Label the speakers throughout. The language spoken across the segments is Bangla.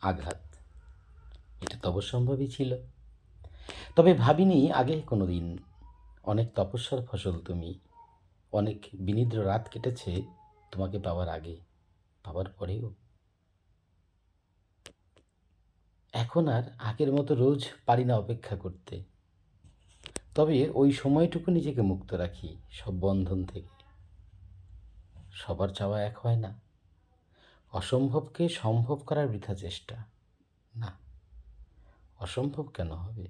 Speaker 1: আঘাত, এটা তো অবশ্যম্ভাবী ছিল। তবে ভাবিনি আগে কোনো দিন অনেক তপস্যার ফসল তুমি, অনেক বিনিদ্র রাত কেটেছে তোমাকে পাওয়ার আগে, পাওয়ার পরেও। এখন আর আগের মতো রোজ পারি না অপেক্ষা করতে, তবে ওই সময়টুকু নিজেকে মুক্ত রাখি সব বন্ধন থেকে। সবার চাওয়া এক হয় না, অসম্ভবকে সম্ভব করার বৃথা চেষ্টা। না, অসম্ভব কেন হবে?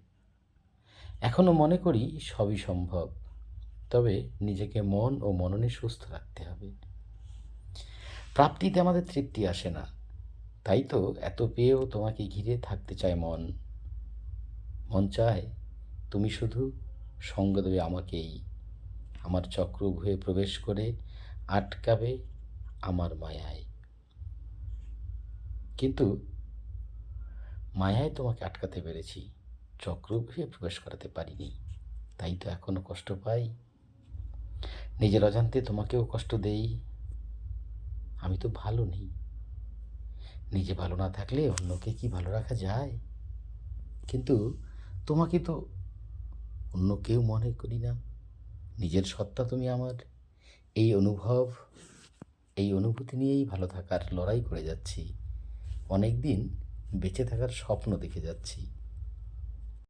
Speaker 1: এখনো মনে করি সবই সম্ভব, তবে নিজেকে মন ও মননে সুস্থ রাখতে হবে। প্রাপ্তিতে আমাদের তৃপ্তি আসে না, তাই তো এত পেয়েও তোমাকে ঘিরে থাকতে চায় মন। মন চায় তুমি শুধু সঙ্গ দেবে আমাকেই, আমার চক্রভুয়ে প্রবেশ করে আটকাবে আমার মায়ায়। কিন্তু মায়ায় তোমাকে আটকাতে পেরেছি, চক্রভুয়ে প্রবেশ করাতে পারিনি, তাই তো এখনো কষ্ট পাই। নিজের অজান্তে তোমাকেও কষ্ট দেই। আমি তো ভালো নেই, নিজে ভালো না থাকলে অন্যকে কি ভালো রাখা যায়? কিন্তু তোমাকে তো অন্য কেউ মনে করি না, নিজের সত্তা তুমি আমার। এই অনুভব, এই অনুভূতি নিয়েই ভালো থাকার লড়াই করে যাচ্ছি। অনেক দিন বেঁচে থাকার স্বপ্ন দেখে যাচ্ছি।